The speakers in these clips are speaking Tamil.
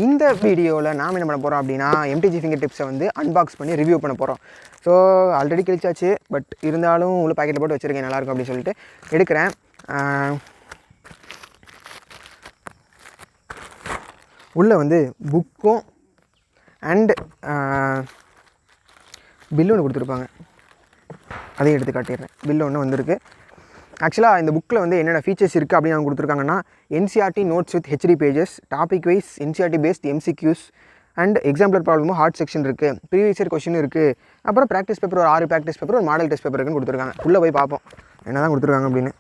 இந்த வீடியோவில் நாம் என்ன பண்ண போகிறோம் அப்படின்னா எம்டிஜி ஃபிங்கர் டிப்ஸை வந்து அன்பாக்ஸ் பண்ணி ரிவ்யூ பண்ண போகிறோம். ஸோ ஆல்ரெடி கிழிச்சாச்சு, பட் இருந்தாலும் உங்களுக்கு பாக்கெட்டில் போட்டு வச்சுருக்கேன் நல்லாயிருக்கும் அப்படின்னு சொல்லிட்டு எடுக்கிறேன். உள்ளே வந்து புக்கும் அண்டு பில்லு ஒன்று கொடுத்துருப்பாங்க, அதையும் எடுத்து காட்டிடுறேன். பில்லு ஒன்று வந்திருக்கு. ஆக்சுவலாக இந்த புக்கில் வந்து என்னென்ன ஃபீச்சர்ஸ் இருக்குது அப்படின்னு அவங்க கொடுத்துருக்காங்கன்னா, NCERT notes with HD pages, topic wise NCERT based MCQs and exemplar ப்ராப்ளமும் ஹார்ட் செக்ஷன் இருக்குது, ப்ரீவியஸ் இயர் கொஸ்டின் இருக்குது, அப்புறம் ப்ராக்டிஸ் பேப்பர் ஒரு 6 ப்ராக்டிஸ் பேப்பர், ஒரு மாடல் டெஸ்ட் பேப்பர் இருக்குன்னு கொடுத்துருக்காங்க. உள்ளே போய் பார்ப்போம் என்ன தான் கொடுத்துருக்காங்க அப்படின்னு.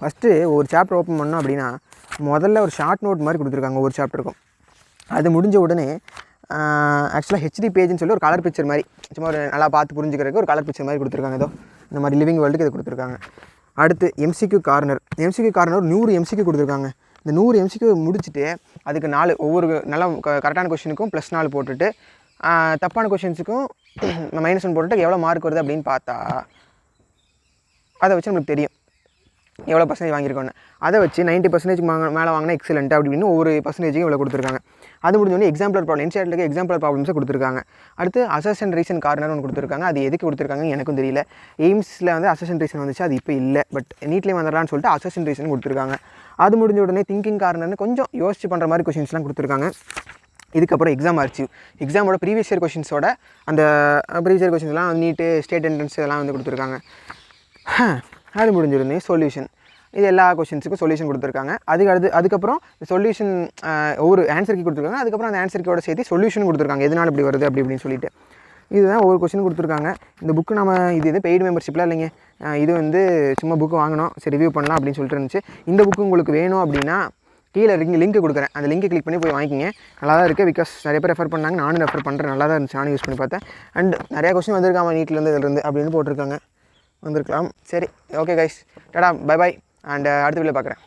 ஃபஸ்ட்டு ஒரு சாப்டர் ஓப்பன் பண்ணோம் அப்படின்னா முதல்ல ஒரு ஷார்ட் நோட் மாதிரி கொடுத்துருக்காங்க ஒவ்வொரு சாப்டருக்கும். அது முடிஞ்ச உடனே ஆக்சுவலாக ஹெச்டி பேஜ்னு சொல்லி ஒரு கலர் பிக்சர் மாதிரி, சும்மா ஒரு நல்லா பார்த்து புரிஞ்சுக்கிறதுக்கு ஒரு கலர் பிக்சர் மாதிரி கொடுத்துருக்காங்க. ஏதோ இந்த மாதிரி லிவிங் வேர்ல்டுக்கு இது கொடுத்துருக்காங்க. அடுத்து எம்சிக்யூ கார்னர் 100 எம்சிக்யூ கொடுத்துருக்காங்க. இந்த 100 எம்சிக்யூ முடிச்சுட்டு அதுக்கு 4 ஒவ்வொரு நல்லா கரெக்டான கொஷினுக்கும் +4 போட்டுட்டு தப்பான கொஷின்ஸுக்கும் -1 போட்டுட்டு எவ்வளோ மார்க் வருது அப்படின்னு பார்த்தா அதை வச்சு நம்மளுக்கு தெரியும் எவ்வளோ பர்சன்டேஜ் வாங்கியிருக்கோன்னு. அதை வச்சு 90% மேலே வாங்கினா எக்ஸலண்ட் அப்படின்னு ஒவ்வொரு பர்சன்டேஜுக்கும் இவ்வளோ கொடுத்துருக்காங்க. அது முடிஞ்சோடனே எக்ஸாம்பிளர் ப்ராப்ளம் என்சிஆர்டிக்கு எக்ஸாம்பிளர் ப்ராப்ளம்ஸை கொடுத்துருக்காங்க. அடுத்து அசஸ்ட் ரீசன் கார்னர் ஒன்று கொடுத்துருக்காங்க. அது எதுக்கு கொடுத்துருக்காங்கன்னு எனக்கும் தெரியல. எய்ம்ஸில் வந்து அசஸ்ட் ரீசன் வந்துச்சு, அது இப்போ இல்லை, பட் நீட்லேயும் வந்துடலான்னு சொல்லிட்டு அசஸ்ட் ரீசன் கொடுத்துருக்காங்க. அது முடிஞ்ச உடனே திங்கிங் கார்னர்னு கொஞ்சம் யோசிச்சு பண்ணுற மாதிரி கொஷின்ஸ்லாம் கொடுத்துருக்காங்க. இதுக்கப்புறம் எக்ஸாம் ஆர்ச்சிவ், எக்ஸாமோட ப்ரீவியஸ் இயர் கொஷின்ஸோட அந்த ப்ரீவியஸ் இயர் கொஷின்ஸ்லாம் நீட்டு ஸ்டேட் என்ட்ரன்ஸ் இதெல்லாம் வந்து கொடுத்துருக்காங்க. அது முடிஞ்சிருந்தே சொல்யூஷன், இது எல்லா கொஷின்ஸுக்கும் சொல்யூஷன் கொடுத்துருக்காங்க. அதுக்கப்புறம் சொல்யூஷன் ஒவ்வொரு ஆன்சருக்கு கொடுத்துருக்காங்க. அதுக்கப்புறம் அந்த ஆன்சருக்கோட சேர்த்து சொல்யூஷன் கொடுத்துருக்காங்க, எதனால் இப்படி வருது அப்படின்னு சொல்லிட்டு. இதுதான் ஒவ்வொரு கொஷின் கொடுத்துருக்காங்க. இந்த புக்கு நம்ம இது பெய்டு மெம்பர்ஷிப்லாம் இல்லைங்க, இது வந்து சும்மா புக்கு வாங்கினோம், சரி ரிவ்யூ பண்ணலாம் அப்படின்னு சொல்லிட்டு இருந்துச்சு. இந்த புக்கு உங்களுக்கு வேணும் அப்படின்னா கீழே லிங்க் கொடுக்குறேன், அந்த லிங்க் கிளிக் பண்ணி போய் வாங்கிக்கிங்க. நல்லா தான் இருக்குது, பிகாஸ் நிறைய பேர் ரெஃபர் பண்ணாங்க, நானும் ரெஃபர் பண்ணுறேன், நல்லா தான் இருந்துச்சு, நானும் யூஸ் பண்ணி பார்த்தேன். அண்ட் நிறையா கொஸ்டின் வந்திருக்காமல் நீட்லேருந்து இதிலேருந்து அப்படின்னு போட்டிருக்காங்க, வந்திருக்கலாம். சரி, okay guys, Tata, bye bye, and அடுத்த வீடியோவில் பார்க்குறேன்.